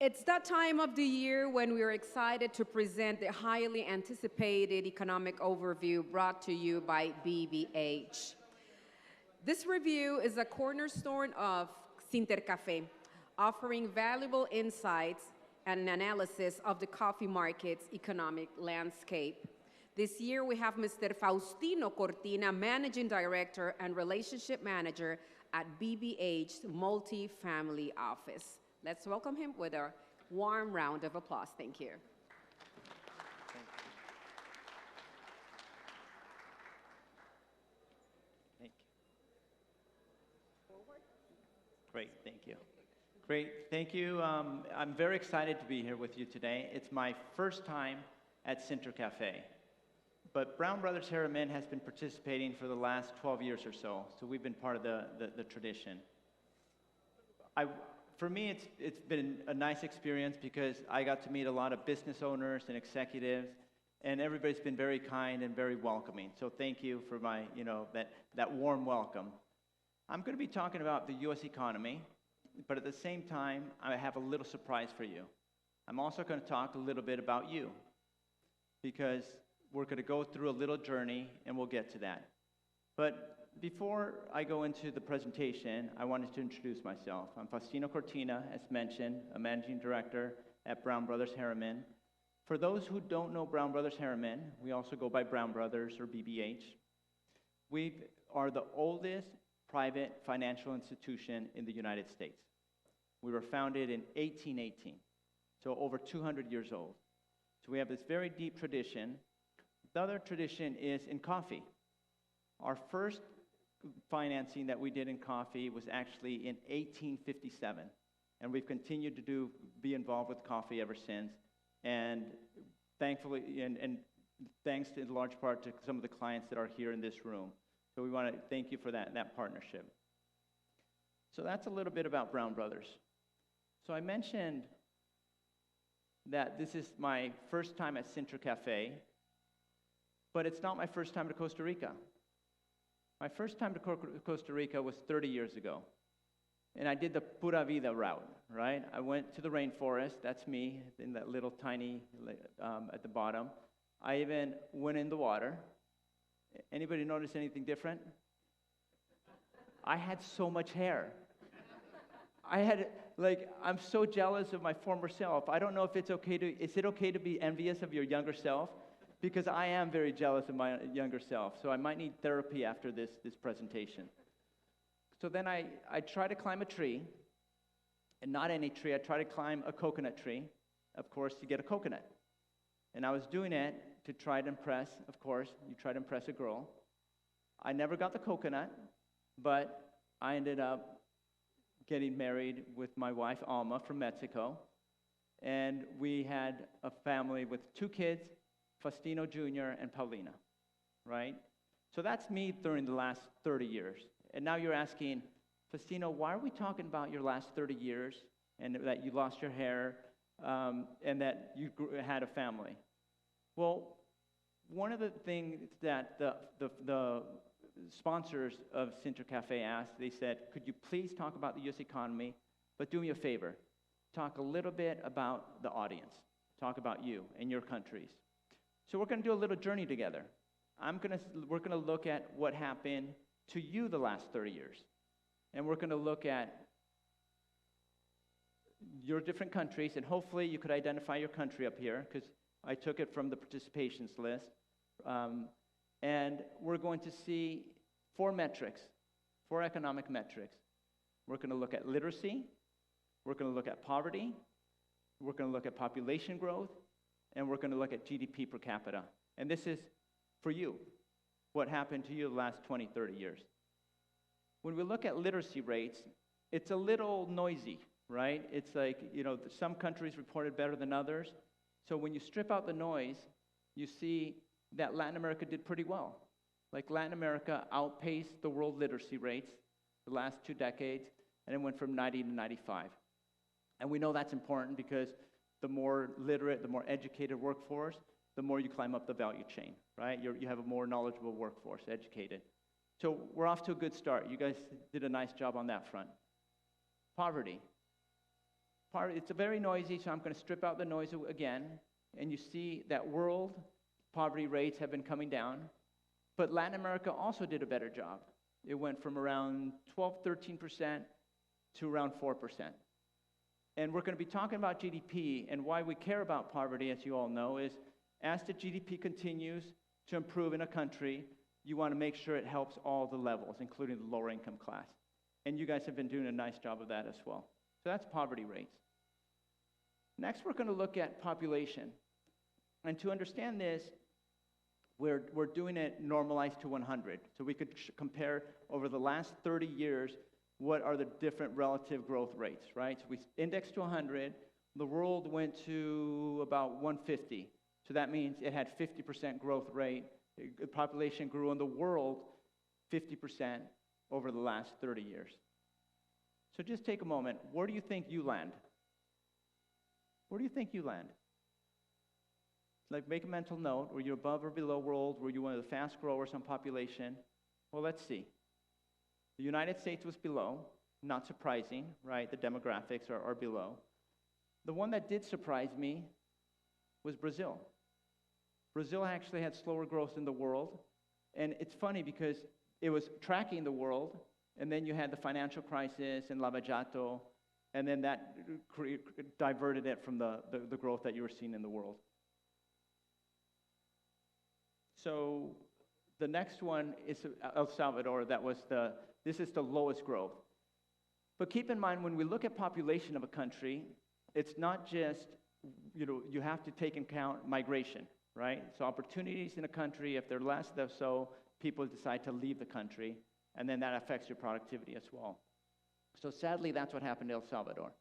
It's that time of the year when we're excited to present the highly anticipated economic overview brought to you by BBH. This review is a cornerstone of Sintercafé, offering valuable insights and an analysis of the coffee market's economic landscape. This year we have Mr. Faustino Cortina, Managing Director and Relationship Manager at BBH's Multifamily Office. Let's welcome him with a warm round of applause. Thank you. Thank you. Great, thank you. Great, thank you. I'm very excited to be here with you today. It's my first time at Sintercafé, but Brown Brothers Harriman has been participating for the last 12 years or so, so we've been part of the tradition. For me, it's been a nice experience because I got to meet a lot of business owners and executives, and everybody's been very kind and very welcoming. So thank you for my, that warm welcome. I'm going to be talking about the U.S. economy, but at the same time, I have a little surprise for you. I'm also going to talk a little bit about you, because we're going to go through a little journey, and we'll get to that. But before I go into the presentation, I wanted to introduce myself. I'm Faustino Cortina, as mentioned, a managing director at Brown Brothers Harriman. For those who don't know Brown Brothers Harriman, we also go by Brown Brothers or BBH. We are the oldest private financial institution in the United States. We were founded in 1818, so over 200 years old. So we have this very deep tradition. The other tradition is in coffee. Our first financing that we did in coffee was actually in 1857, and we've continued to be involved with coffee ever since. And thankfully, and thanks in large part to some of the clients that are here in this room. So we want to thank you for that partnership. So that's a little bit about Brown Brothers. So I mentioned that this is my first time at Sintercafé, but it's not my first time to Costa Rica. My first time to Costa Rica was 30 years ago, and I did the Pura Vida route, right? I went to the rainforest, that's me, in that little tiny, at the bottom. I even went in the water. Anybody notice anything different? I had so much hair. I'm so jealous of my former self. I don't know if is it okay to be envious of your younger self? Because I am very jealous of my younger self, so I might need therapy after this presentation. So then I try to climb a tree, and not any tree. I try to climb a coconut tree, of course, to get a coconut. And I was doing it to try to impress, of course, you try to impress a girl. I never got the coconut, but I ended up getting married with my wife, Alma, from Mexico. And we had a family with 2 kids, Faustino Jr. and Paulina, right? So that's me during the last 30 years. And now you're asking, Faustino, why are we talking about your last 30 years and that you lost your hair and that you had a family? Well, one of the things that the sponsors of Sintercafé asked, they said, could you please talk about the U.S. economy, but do me a favor, talk a little bit about the audience, talk about you and your countries. So we're going to do a little journey together. We're going to look at what happened to you the last 30 years. And we're going to look at your different countries, and hopefully you could identify your country up here, because I took it from the participations list. And we're going to see 4 metrics, 4 economic metrics. We're going to look at literacy, we're going to look at poverty, we're going to look at population growth, and we're going to look at GDP per capita. And this is for you, what happened to you the last 20, 30 years. When we look at literacy rates, it's a little noisy, right? It's like, some countries reported better than others. So when you strip out the noise, you see that Latin America did pretty well. Like Latin America outpaced the world literacy rates the last 2 decades, and it went from 90 to 95. And we know that's important because the more literate, the more educated workforce, the more you climb up the value chain, right? You have a more knowledgeable workforce, educated. So we're off to a good start. You guys did a nice job on that front. Poverty. It's very noisy, so I'm going to strip out the noise again. And you see that world poverty rates have been coming down. But Latin America also did a better job. It went from around 12, 13% to around 4%. And we're going to be talking about GDP, and why we care about poverty, as you all know, is as the GDP continues to improve in a country, you want to make sure it helps all the levels, including the lower income class. And you guys have been doing a nice job of that as well. So that's poverty rates. Next, we're going to look at population. And to understand this, we're doing it normalized to 100. So we could compare over the last 30 years, what are the different relative growth rates, right? So we indexed to 100. The world went to about 150. So that means it had 50% growth rate. The population grew in the world 50% over the last 30 years. So just take a moment. Where do you think you land? Where do you think you land? Like, make a mental note. Were you above or below world? Were you one of the fast growers on population? Well, let's see. The United States was below. Not surprising, right? The demographics are below. The one that did surprise me was Brazil. Brazil actually had slower growth in the world. And it's funny because it was tracking the world, and then you had the financial crisis and Lava Jato, and then that diverted it from the growth that you were seeing in the world. So the next one is El Salvador. This is the lowest growth. But keep in mind, when we look at population of a country, it's not just, you have to take into account migration, right? So opportunities in a country, if they're less, so people decide to leave the country, and then that affects your productivity as well. So sadly, that's what happened to El Salvador.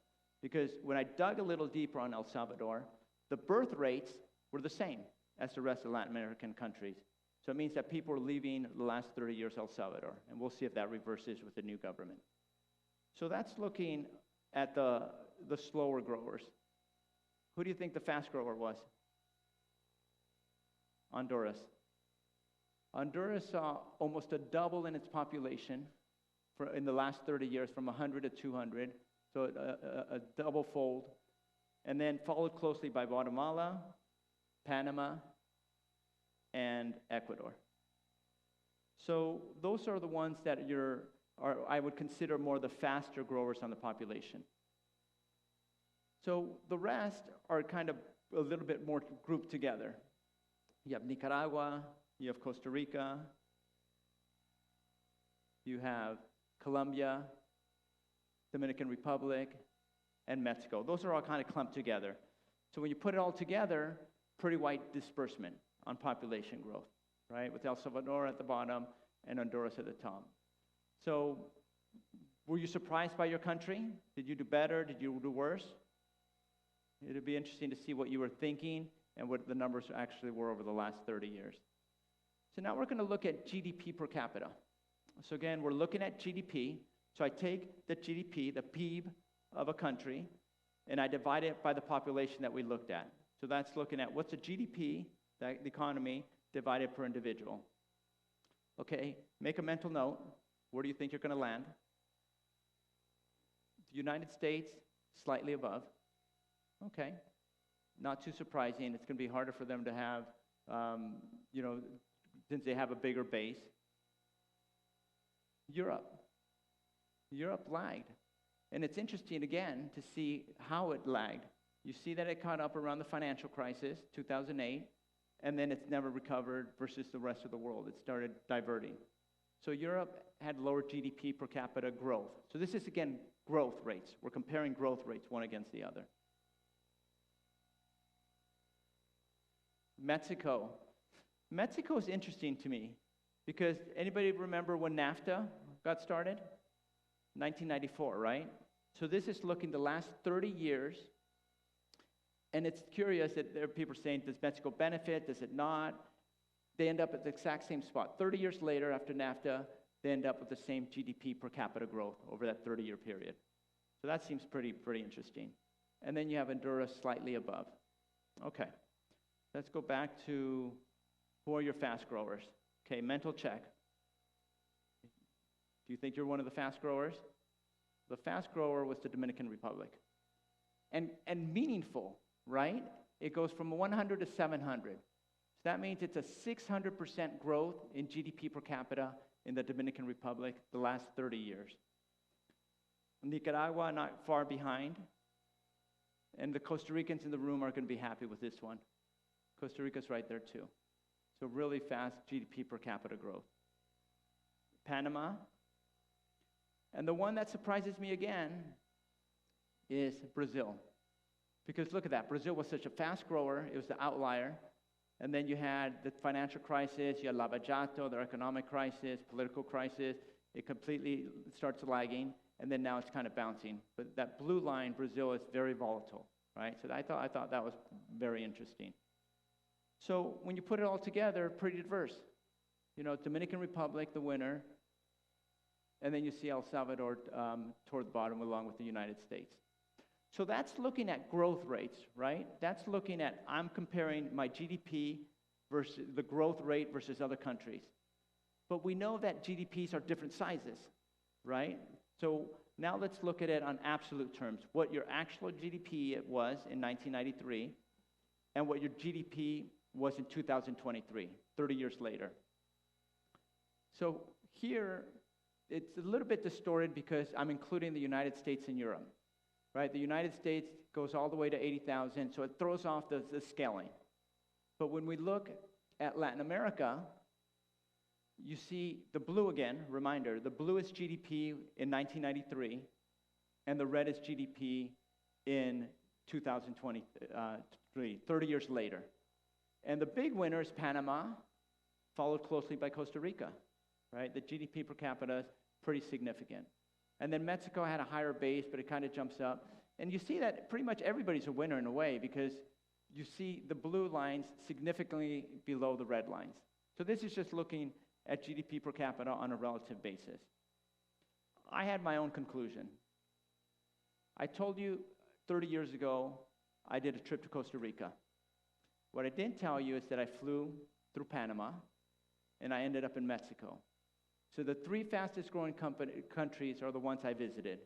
Because when I dug a little deeper on El Salvador, the birth rates were the same as the rest of Latin American countries. So it means that people are leaving the last 30 years El Salvador, and we'll see if that reverses with the new government. So that's looking at the slower growers. Who do you think the fast grower was? Honduras. Honduras saw almost a double in its population in the last 30 years, from 100 to 200, so a double fold, and then followed closely by Guatemala, Panama, and Ecuador. So those are the ones that I would consider more the faster growers on the population. So the rest are kind of a little bit more grouped together. You have Nicaragua, you have Costa Rica, you have Colombia, Dominican Republic, and Mexico. Those are all kind of clumped together. So when you put it all together, pretty wide disbursement on population growth, right? With El Salvador at the bottom and Honduras at the top. So were you surprised by your country? Did you do better? Did you do worse? It'd be interesting to see what you were thinking and what the numbers actually were over the last 30 years. So now we're going to look at GDP per capita. So again, we're looking at GDP. So I take the GDP, the PIB of a country, and I divide it by the population that we looked at. So that's looking at what's the GDP, the economy, divided per individual. Okay, make a mental note. Where do you think you're going to land? The United States, slightly above. Okay, not too surprising. It's going to be harder for them to have, since they have a bigger base. Europe lagged. And it's interesting, again, to see how it lagged. You see that it caught up around the financial crisis, 2008, and then it's never recovered versus the rest of the world. It started diverting. So Europe had lower GDP per capita growth. So this is, again, growth rates. We're comparing growth rates one against the other. Mexico. Mexico is interesting to me because anybody remember when NAFTA got started? 1994, right? So this is looking the last 30 years, and it's curious that there are people saying, does Mexico benefit, does it not? They end up at the exact same spot. 30 years later, after NAFTA, they end up with the same GDP per capita growth over that 30-year period. So that seems pretty interesting. And then you have Honduras slightly above. Okay, let's go back to who are your fast growers? Okay, mental check. Do you think you're one of the fast growers? The fast grower was the Dominican Republic. and meaningful, right? It goes from 100 to 700. So that means it's a 600% growth in GDP per capita in the Dominican Republic the last 30 years. Nicaragua, not far behind. And the Costa Ricans in the room are going to be happy with this one. Costa Rica's right there too. So really fast GDP per capita growth. Panama. And the one that surprises me again is Brazil. Because look at that. Brazil was such a fast grower. It was the outlier. And then you had the financial crisis. You had Lava Jato, their economic crisis, political crisis. It completely starts lagging. And then now it's kind of bouncing. But that blue line, Brazil, is very volatile, right? So I thought that was very interesting. So when you put it all together, pretty diverse. You know, Dominican Republic, the winner. And then you see El Salvador toward the bottom along with the United States. So that's looking at growth rates, right? That's looking at, I'm comparing my GDP versus the growth rate versus other countries. But we know that GDPs are different sizes, right? So now let's look at it on absolute terms. What your actual GDP was in 1993 and what your GDP was in 2023, 30 years later. So here, it's a little bit distorted because I'm including the United States and Europe, right? The United States goes all the way to 80,000, so it throws off the scaling. But when we look at Latin America, you see the blue again, reminder, the blue is GDP in 1993, and the red is GDP in 2023, 30 years later. And the big winner is Panama, followed closely by Costa Rica, right? The GDP per capita is pretty significant. And then Mexico had a higher base, but it kind of jumps up. And you see that pretty much everybody's a winner in a way because you see the blue lines significantly below the red lines. So this is just looking at GDP per capita on a relative basis. I had my own conclusion. I told you 30 years ago, I did a trip to Costa Rica. What I didn't tell you is that I flew through Panama, and I ended up in Mexico. So the three fastest growing countries are the ones I visited.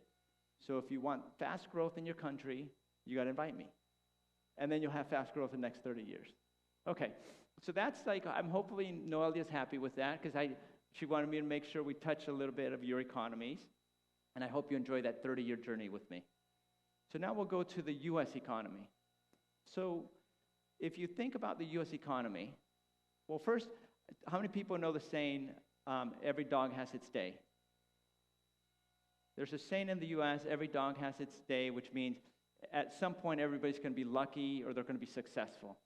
So if you want fast growth in your country, you got to invite me. And then you'll have fast growth in the next 30 years. Okay, so that's like, I'm hopefully Noelia's happy with that because she wanted me to make sure we touch a little bit of your economies. And I hope you enjoy that 30-year journey with me. So now we'll go to the U.S. economy. So if you think about the U.S. economy, well, first, how many people know the saying, every dog has its day? There's a saying in the U.S., every dog has its day, which means at some point everybody's going to be lucky or they're going to be successful.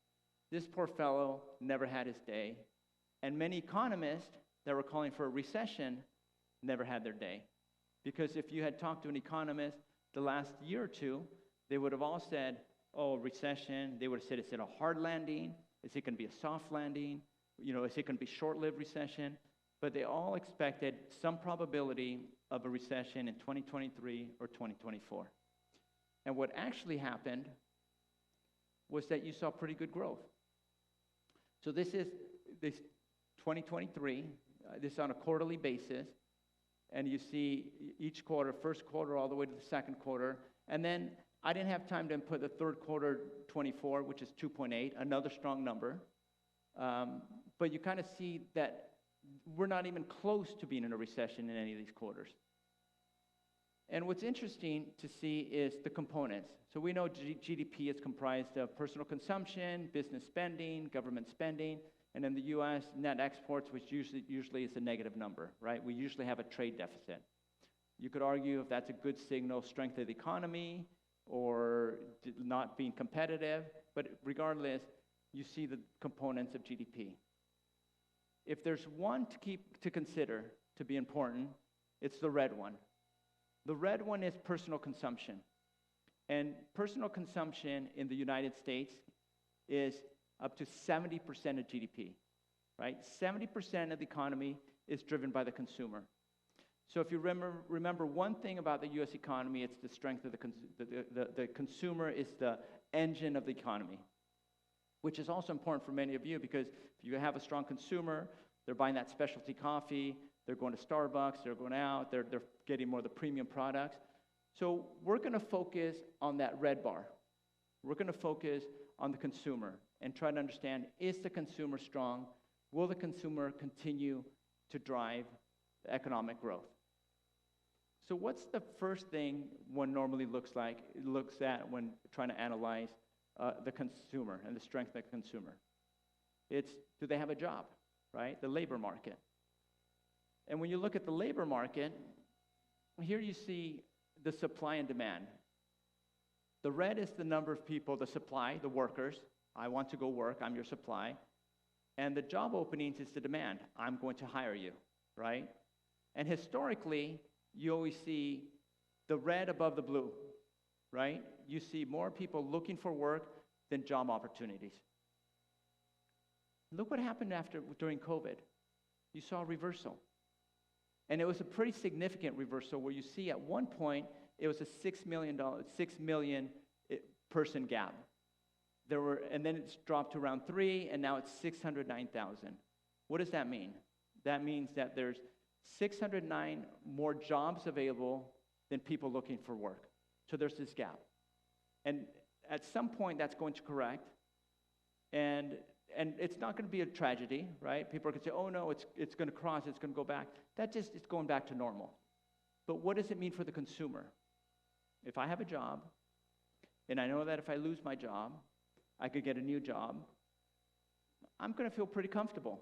This poor fellow never had his day. And many economists that were calling for a recession never had their day. Because if you had talked to an economist the last year or two, they would have all said, oh, recession. They would have said, is it a hard landing? Is it going to be a soft landing? You know, is it going to be short-lived recession? But they all expected some probability of a recession in 2023 or 2024. And what actually happened was that you saw pretty good growth. So this is this 2023, this is on a quarterly basis, and you see each quarter, first quarter all the way to the second quarter, and then I didn't have time to input the third quarter 24, which is 2.8, another strong number, but you kind of see that we're not even close to being in a recession in any of these quarters. And what's interesting to see is the components. So we know GDP is comprised of personal consumption, business spending, government spending, and in the U.S., net exports, which usually is a negative number, right? We usually have a trade deficit. You could argue if that's a good signal, strength of the economy, or not being competitive, but regardless, you see the components of GDP. If there's one to consider to be important, it's the red one. The red one is personal consumption. And personal consumption in the United States is up to 70% of GDP, right? 70% of the economy is driven by the consumer. So if you remember one thing about the U.S. economy, it's the strength of the consumer is the engine of the economy, which is also important for many of you because if you have a strong consumer, they're buying that specialty coffee, they're going to Starbucks, they're going out, they're getting more of the premium products. So we're going to focus on that red bar. We're going to focus on the consumer and try to understand, is the consumer strong? Will the consumer continue to drive economic growth? So what's the first thing one normally looks at when trying to analyze the consumer and the strength of the consumer? It's, do they have a job, right? The labor market. And when you look at the labor market, here you see the supply and demand. The red is the number of people, the supply, the workers. I want to go work, I'm your supply. And the job openings is the demand. I'm going to hire you, right? And historically, you always see the red above the blue, right? You see more people looking for work than job opportunities. Look what happened during COVID. You saw a reversal. And it was a pretty significant reversal where you see at one point, it was a 6 million person gap. And then it's dropped to around 3, and now it's 609,000. What does that mean? That means that there's 609 more jobs available than people looking for work. So there's this gap. And at some point, that's going to correct. And it's not going to be a tragedy, right? People are going to say, oh, no, it's going to cross, it's going to go back. It's going back to normal. But what does it mean for the consumer? If I have a job, and I know that if I lose my job, I could get a new job, I'm going to feel pretty comfortable.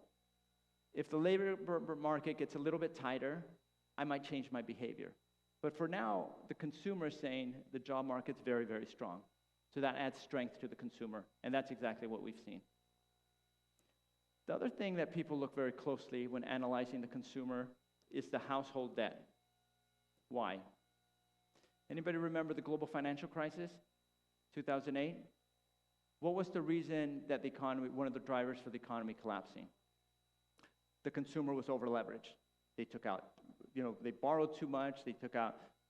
If the labor market gets a little bit tighter, I might change my behavior. But for now, the consumer is saying the job market's very, very strong. So that adds strength to the consumer, and that's exactly what we've seen. The other thing that people look very closely when analyzing the consumer is the household debt. Why? Anybody remember the global financial crisis, 2008? What was the reason that the economy, one of the drivers for the economy collapsing? The consumer was over-leveraged. They took out, they borrowed too much,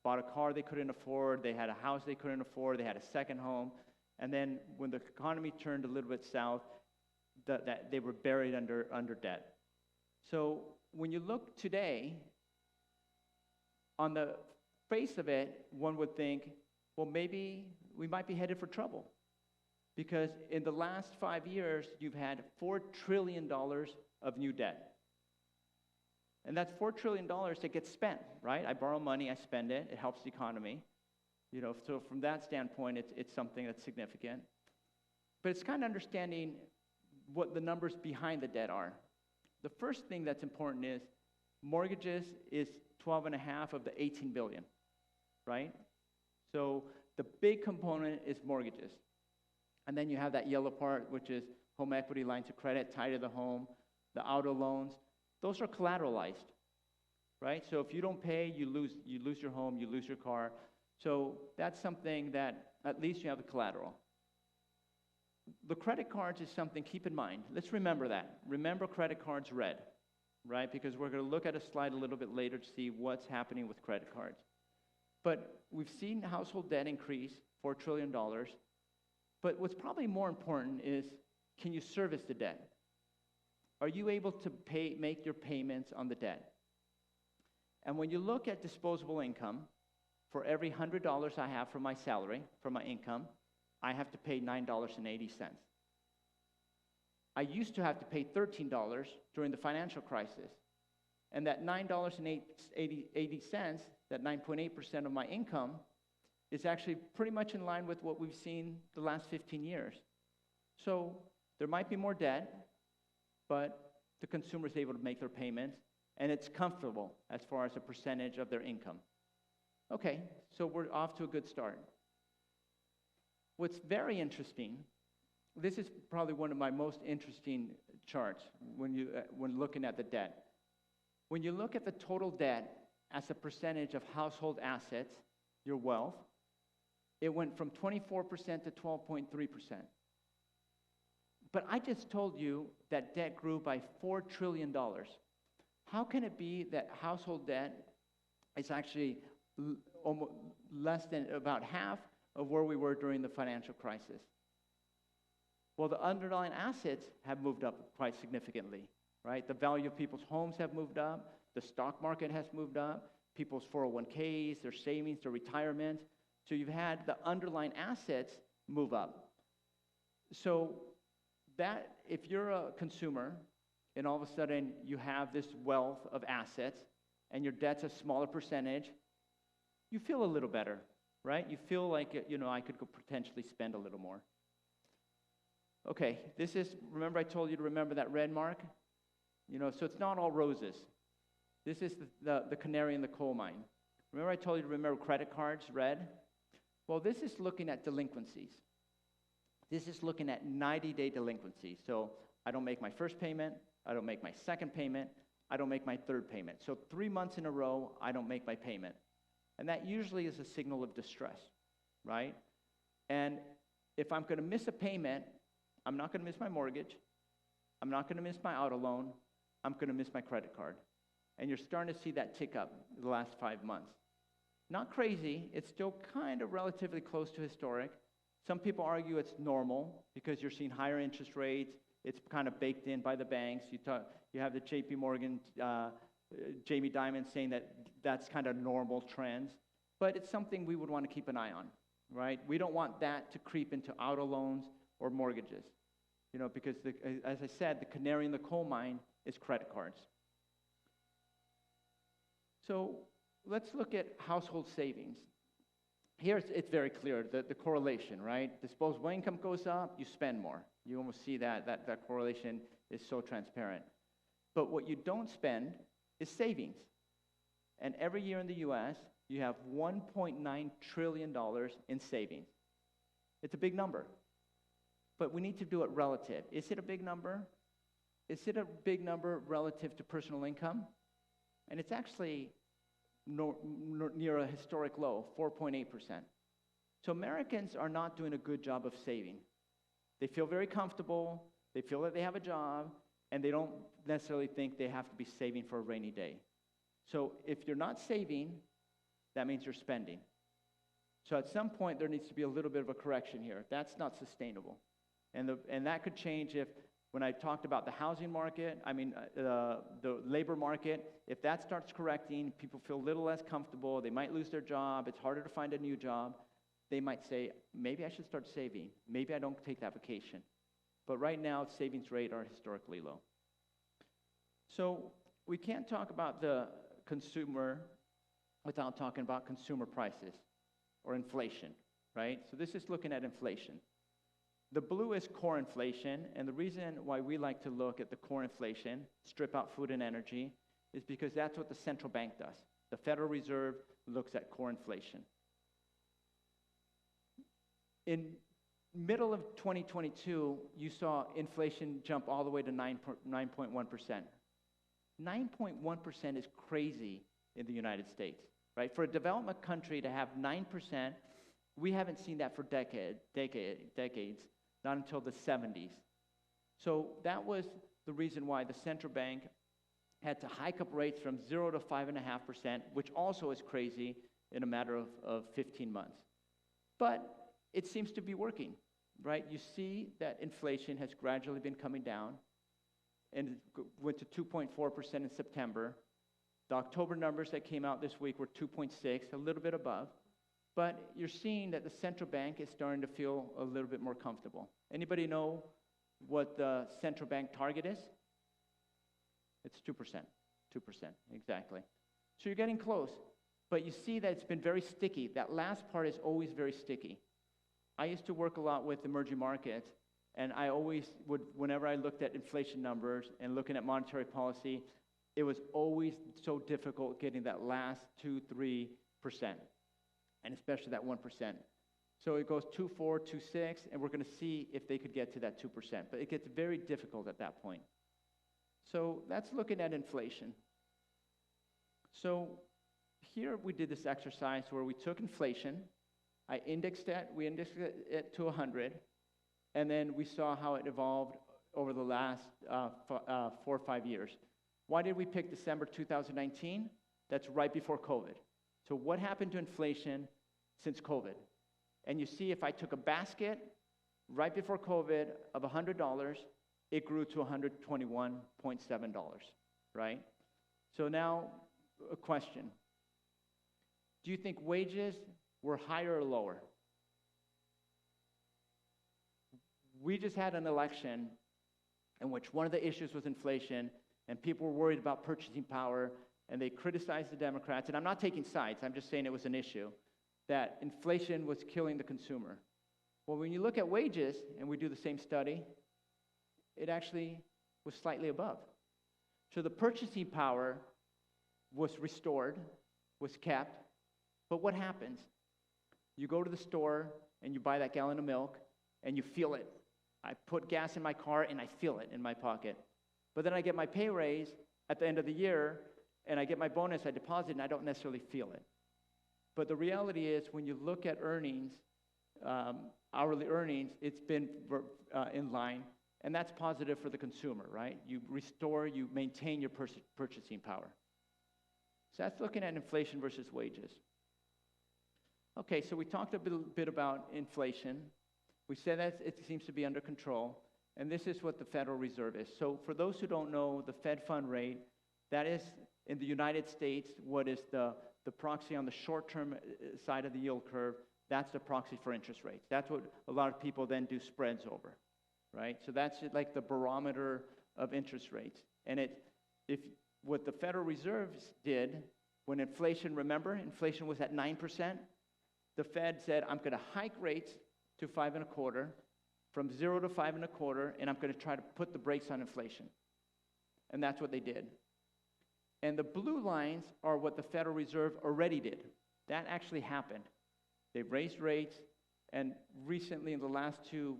bought a car they couldn't afford, they had a house they couldn't afford, they had a second home, and then when the economy turned a little bit south, that they were buried under debt. So when you look today, on the face of it, one would think, well, maybe we might be headed for trouble. Because in the last 5 years, you've had $4 trillion of new debt. And that's $4 trillion that gets spent, right? I borrow money, I spend it, it helps the economy. So from that standpoint, it's something that's significant. But it's kind of understanding what the numbers behind the debt are. The first thing that's important is mortgages is 12.5 of the 18 billion, right? So the big component is mortgages. And then you have that yellow part, which is home equity lines of credit tied to the home, the auto loans. Those are collateralized, right? So if you don't pay, you lose your home, you lose your car. So that's something that at least you have the collateral. The credit cards is something, keep in mind. Let's remember that. Remember credit cards red, right? Because we're going to look at a slide a little bit later to see what's happening with credit cards. But we've seen household debt increase, $4 trillion. But what's probably more important is, can you service the debt? Are you able to make your payments on the debt? And when you look at disposable income, for every $100 I have from my salary, from my income, I have to pay $9.80. I used to have to pay $13 during the financial crisis. And that $9.80, that 9.8% of my income, is actually pretty much in line with what we've seen the last 15 years. So there might be more debt, but the consumer is able to make their payments, and it's comfortable as far as a percentage of their income. Okay, so we're off to a good start. What's very interesting, this is probably one of my most interesting charts when looking at the debt. When you look at the total debt as a percentage of household assets, your wealth, it went from 24% to 12.3%. But I just told you that debt grew by $4 trillion. How can it be that household debt is actually almost less than about half of where we were during the financial crisis? Well, the underlying assets have moved up quite significantly, right? The value of people's homes have moved up. The stock market has moved up. people's 401ks, their savings, their retirement. So you've had the underlying assets move up. So that, if you're a consumer and all of a sudden you have this wealth of assets and your debt's a smaller percentage, you feel a little better, right? You feel like, I could go potentially spend a little more. Okay, this is, remember I told you to remember that red mark? So it's not all roses. This is the canary in the coal mine. Remember I told you to remember credit cards, red? Well, this is looking at delinquencies. This is looking at 90-day delinquencies. So I don't make my first payment, I don't make my second payment, I don't make my third payment. So 3 months in a row, I don't make my payment. And that usually is a signal of distress, right? And if I'm going to miss a payment, I'm not going to miss my mortgage, I'm not going to miss my auto loan, I'm going to miss my credit card. And you're starting to see that tick up the last 5 months. Not crazy, it's still kind of relatively close to historic. Some people argue it's normal because you're seeing higher interest rates, it's kind of baked in by the banks. You have the JP Morgan, Jamie Dimon saying that that's kind of normal trends, but it's something we would want to keep an eye on, right? We don't want that to creep into auto loans or mortgages, because as I said, the canary in the coal mine is credit cards. So let's look at household savings. Here it's very clear, the correlation, right? Disposable income goes up, you spend more. You almost see that correlation is so transparent. But what you don't spend is savings. And every year in the U.S., you have $1.9 trillion in savings. It's a big number. But we need to do it relative. Is it a big number? Is it a big number relative to personal income? And it's actually near a historic low, 4.8%. So Americans are not doing a good job of saving. They feel very comfortable, they feel that they have a job, and they don't necessarily think they have to be saving for a rainy day. So if you're not saving, that means you're spending. So at some point, there needs to be a little bit of a correction here. That's not sustainable. And that could change if, when I talked about the housing market, the labor market, if that starts correcting, people feel a little less comfortable, they might lose their job, it's harder to find a new job, they might say, maybe I should start saving, maybe I don't take that vacation. But right now, savings rates are historically low. So we can't talk about the consumer without talking about consumer prices or inflation, right? So this is looking at inflation. The blue is core inflation, and the reason why we like to look at the core inflation, strip out food and energy, is because that's what the central bank does. The Federal Reserve looks at core inflation. In middle of 2022, you saw inflation jump all the way to 9.1%. 9.1% is crazy in the United States, right? For a development country to have 9%, we haven't seen that for decades, not until the 70s. So that was the reason why the central bank had to hike up rates from 0 to 5.5%, which also is crazy in a matter of 15 months. But it seems to be working, right? You see that inflation has gradually been coming down and it went to 2.4% in September. The October numbers that came out this week were 2.6, a little bit above. But you're seeing that the central bank is starting to feel a little bit more comfortable. Anybody know what the central bank target is? It's 2%. 2%, exactly. So you're getting close. But you see that it's been very sticky. That last part is always very sticky. I used to work a lot with emerging markets, and I always would, whenever I looked at inflation numbers and looking at monetary policy, it was always so difficult getting that last 2-3%, and especially that 1%. So it goes 2.4, 2.6, and we're going to see if they could get to that 2%. But it gets very difficult at that point. So that's looking at inflation. So here we did this exercise where we took inflation, we indexed it to 100, and then we saw how it evolved over the last 4 or 5 years. Why did we pick December 2019? That's right before COVID. So what happened to inflation since COVID? And you see, if I took a basket right before COVID of $100, it grew to $121.7, right? So now a question. Do you think wages were higher or lower? We just had an election in which one of the issues was inflation, and people were worried about purchasing power, and they criticized the Democrats. And I'm not taking sides, I'm just saying it was an issue, that inflation was killing the consumer. Well, when you look at wages, and we do the same study, it actually was slightly above. So the purchasing power was restored, was kept, but what happens? You go to the store, and you buy that gallon of milk, and you feel it. I put gas in my car, and I feel it in my pocket. But then I get my pay raise at the end of the year, and I get my bonus, I deposit, and I don't necessarily feel it. But the reality is, when you look at earnings, hourly earnings, it's been in line, and that's positive for the consumer, right? You restore, you maintain your purchasing power. So that's looking at inflation versus wages. Okay, so we talked a bit about inflation. We said that it seems to be under control, and this is what the Federal Reserve is. So for those who don't know, the Fed fund rate, that is, in the United States, what is the proxy on the short-term side of the yield curve. That's the proxy for interest rates. That's what a lot of people then do spreads over, right? So that's like the barometer of interest rates. And what the Federal Reserve did when inflation, remember, inflation was at 9%, the Fed said, I'm going to hike rates to 5.25%, from 0 to 5.25%, and I'm going to try to put the brakes on inflation. And that's what they did. And the blue lines are what the Federal Reserve already did. That actually happened. They've raised rates, and recently in the last two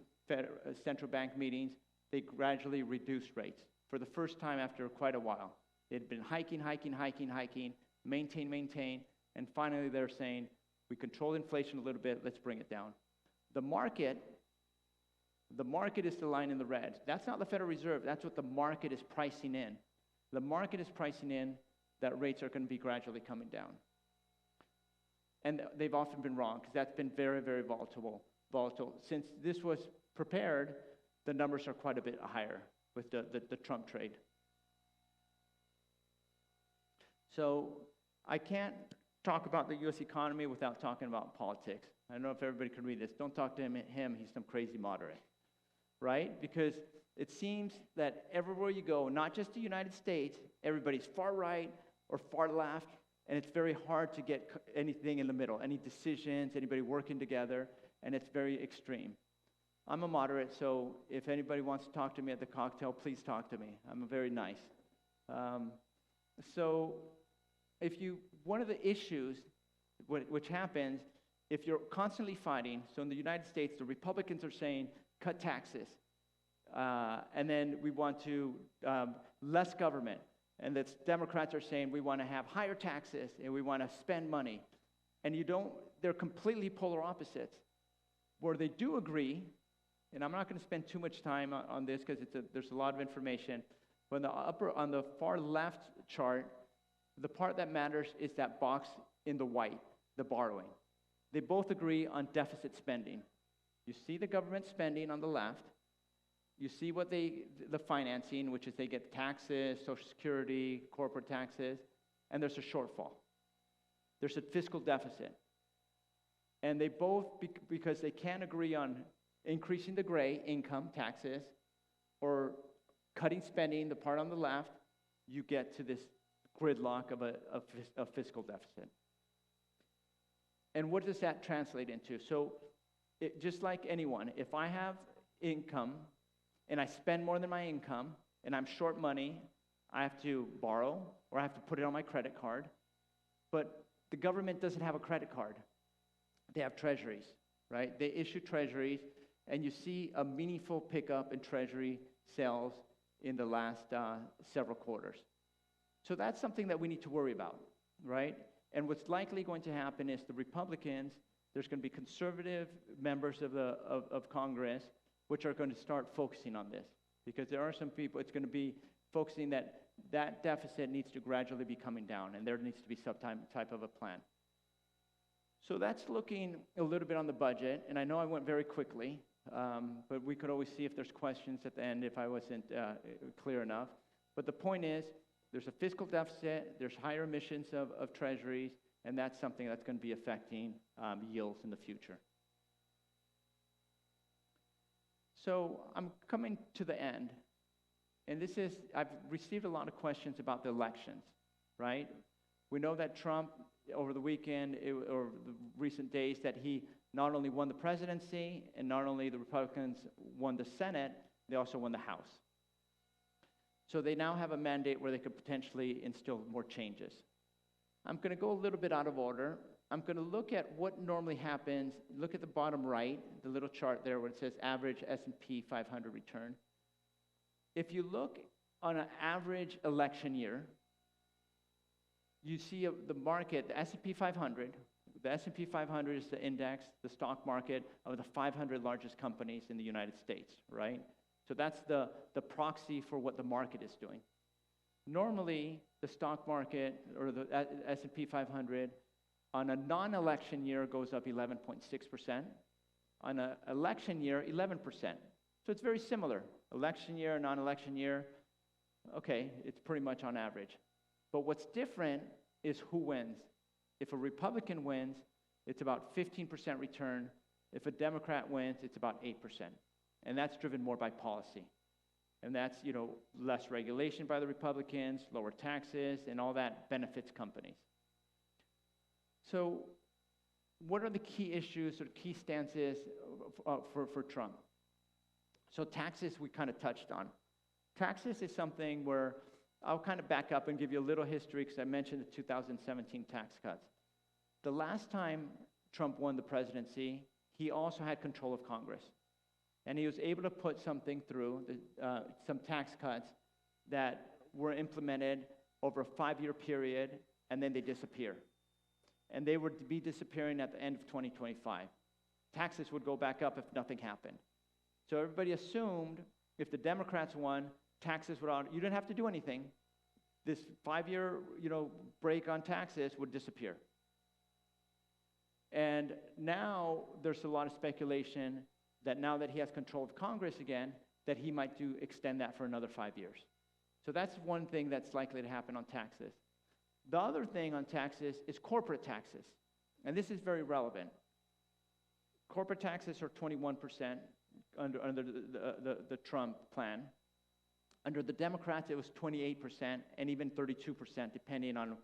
central bank meetings, they gradually reduced rates for the first time after quite a while. They'd been hiking, maintain, and finally they're saying, we control inflation a little bit, let's bring it down. The market is the line in the red. That's not the Federal Reserve, that's what the market is pricing in. The market is pricing in that rates are going to be gradually coming down. And they've often been wrong, because that's been very, very volatile. Since this was prepared, the numbers are quite a bit higher with the Trump trade. So I can't talk about the U.S. economy without talking about politics. I don't know if everybody can read this. Don't talk to him, he's some crazy moderate, right? Because it seems that everywhere you go, not just the United States, everybody's far right or far left, and it's very hard to get anything in the middle, any decisions, anybody working together, and it's very extreme. I'm a moderate, so if anybody wants to talk to me at the cocktail, please talk to me. I'm very nice. So one of the issues which happens, if you're constantly fighting, so in the United States, the Republicans are saying, cut taxes, and then we want to less government. And the Democrats are saying we want to have higher taxes and we want to spend money. And they're completely polar opposites. Where they do agree, and I'm not going to spend too much time on this because there's a lot of information, but on the far left chart, the part that matters is that box in the white, the borrowing. They both agree on deficit spending. You see the government spending on the left. You see what the financing, which is they get taxes, Social Security, corporate taxes, and there's a shortfall. There's a fiscal deficit. And they both, because they can't agree on increasing the gray, income, taxes, or cutting spending, the part on the left, you get to this gridlock of a fiscal deficit. And what does that translate into? So just like anyone, if I have income, and I spend more than my income, and I'm short money, I have to borrow, or I have to put it on my credit card. But the government doesn't have a credit card. They have treasuries, right? They issue treasuries, and you see a meaningful pickup in treasury sales in the last several quarters. So that's something that we need to worry about, right? And what's likely going to happen is the Republicans, there's going to be conservative members of Congress, which are going to start focusing on this. Because there are some people, it's going to be focusing that deficit needs to gradually be coming down, and there needs to be some type of a plan. So that's looking a little bit on the budget, and I know I went very quickly, but we could always see if there's questions at the end if I wasn't clear enough. But the point is, there's a fiscal deficit, there's higher emissions of treasuries, And that's something that's going to be affecting yields in the future. So I'm coming to the end. And I've received a lot of questions about the elections, right? We know that Trump, over the weekend, or the recent days, that he not only won the presidency, and not only the Republicans won the Senate, they also won the House. So they now have a mandate where they could potentially instill more changes. I'm going to go a little bit out of order. I'm going to look at what normally happens. Look at the bottom right, the little chart there where it says average S&P 500 return. If you look on an average election year, you see the market, the S&P 500. The S&P 500 is the index, the stock market of the 500 largest companies in the United States, right? So that's the proxy for what the market is doing. Normally, the stock market, or the S&P 500, on a non-election year goes up 11.6%. On an election year, 11%. So it's very similar. Election year, non-election year, okay, it's pretty much on average. But what's different is who wins. If a Republican wins, it's about 15% return. If a Democrat wins, it's about 8%. And that's driven more by policy. And that's, less regulation by the Republicans, lower taxes, and all that benefits companies. So what are the key issues or key stances for Trump? So taxes we kind of touched on. Taxes is something where I'll kind of back up and give you a little history because I mentioned the 2017 tax cuts. The last time Trump won the presidency, he also had control of Congress. And he was able to put something through, some tax cuts that were implemented over a 5-year period, and then they disappear. And they would be disappearing at the end of 2025. Taxes would go back up if nothing happened. So everybody assumed if the Democrats won, taxes would, you didn't have to do anything. This 5-year, break on taxes would disappear. And now there's a lot of speculation that now that he has control of Congress again, that he might extend that for another 5 years. So that's one thing that's likely to happen on taxes. The other thing on taxes is corporate taxes. And this is very relevant. Corporate taxes are 21% under the Trump plan. Under the Democrats, it was 28% and even 32%, depending on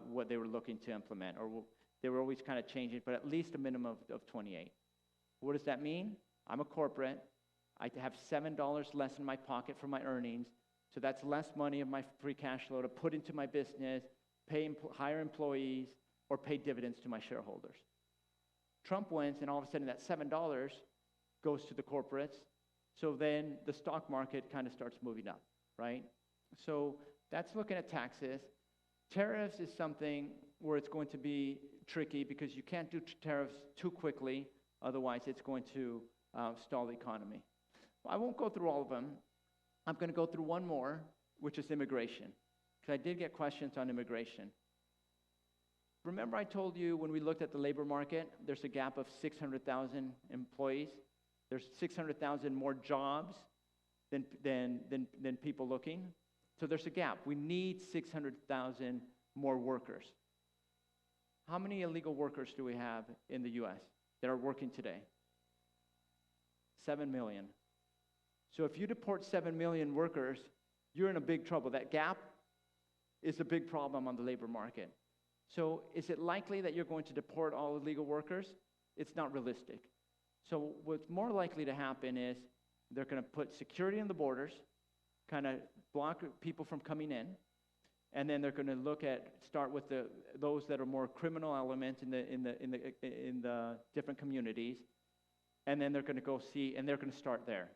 what they were looking to implement. Or they were always kind of changing, but at least a minimum of 28. What does that mean? I'm a corporate. I have $7 less in my pocket for my earnings, so that's less money of my free cash flow to put into my business, hire employees, or pay dividends to my shareholders. Trump wins, and all of a sudden that $7 goes to the corporates, so then the stock market kind of starts moving up, right? So that's looking at taxes. Tariffs is something where it's going to be tricky because you can't do tariffs too quickly, otherwise it's going to stall the economy. I won't go through all of them. I'm going to go through one more, which is immigration, because I did get questions on immigration. Remember I told you when we looked at the labor market, there's a gap of 600,000 employees. There's 600,000 more jobs than people looking. So there's a gap. We need 600,000 more workers. How many illegal workers do we have in the U.S. that are working today? 7 million. So if you deport 7 million workers, you're in a big trouble. That gap is a big problem on the labor market. So is it likely that you're going to deport all illegal workers? It's not realistic. So what's more likely to happen is they're going to put security on the borders, kind of block people from coming in, and then they're going to start with those that are more criminal elements in the different communities, and then they're going to go see, and they're going to start there.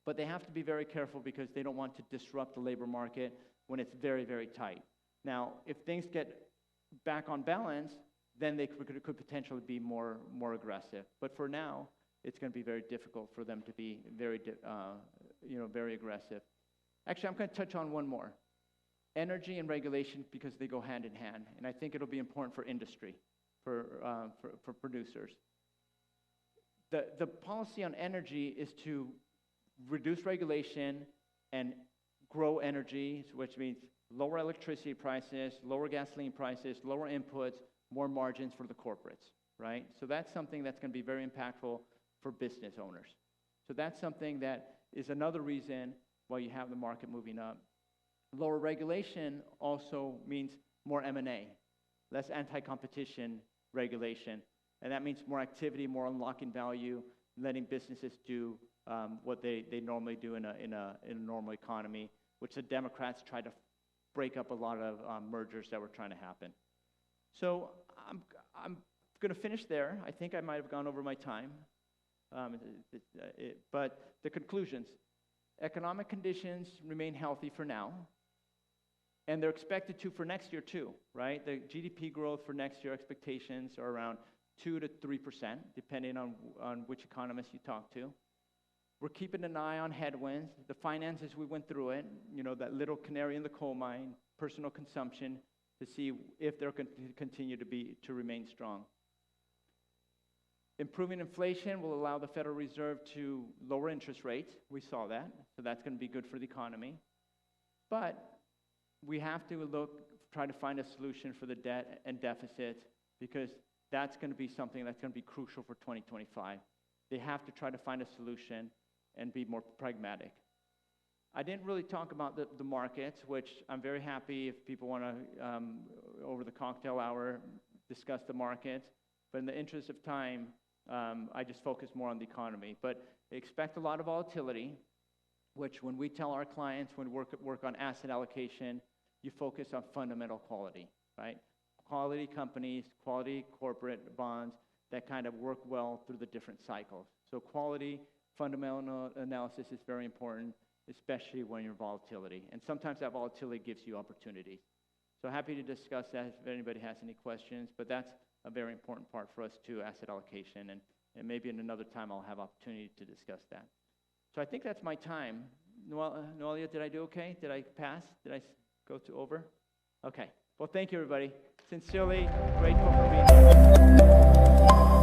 But they have to be very careful because they don't want to disrupt the labor market when it's very, very tight. Now, if things get back on balance, then they could potentially be more aggressive. But for now, it's going to be very difficult for them to be very aggressive. Actually, I'm going to touch on one more. Energy and regulation, because they go hand in hand. And I think it'll be important for industry, for producers. The policy on energy is to reduce regulation and grow energy, which means lower electricity prices, lower gasoline prices, lower inputs, more margins for the corporates, right? So that's something that's going to be very impactful for business owners. So that's something that is another reason why you have the market moving up. Lower regulation also means more M&A, less anti-competition regulation, and that means more activity, more unlocking value, letting businesses do what they normally do in a normal economy, which the Democrats try to break up a lot of mergers that were trying to happen. So I'm going to finish there. I think I might have gone over my time, but the conclusions. Economic conditions remain healthy for now, and they're expected to for next year too, right? The GDP growth for next year expectations are around 2 to 3%, depending on which economist you talk to. We're keeping an eye on headwinds. The finances, we went through it, that little canary in the coal mine, personal consumption, to see if they're going to continue to remain strong. Improving inflation will allow the Federal Reserve to lower interest rates. We saw that, so that's going to be good for the economy. But we have to try to find a solution for the debt and deficits, because that's going to be something that's going to be crucial for 2025. They have to try to find a solution and be more pragmatic. I didn't really talk about the markets, which I'm very happy if people want to, over the cocktail hour, discuss the markets. But in the interest of time, I just focus more on the economy. But expect a lot of volatility, which when we tell our clients, when we work on asset allocation, you focus on fundamental quality, right? Quality companies, quality corporate bonds that kind of work well through the different cycles. So quality, fundamental analysis is very important, especially when you're volatility. And sometimes that volatility gives you opportunities. So happy to discuss that if anybody has any questions, but that's a very important part for us too, asset allocation, and maybe in another time I'll have opportunity to discuss that. So I think that's my time. Noelia, did I do okay? Did I pass? Did I go over? Okay. Well, thank you, everybody. Sincerely grateful for being here.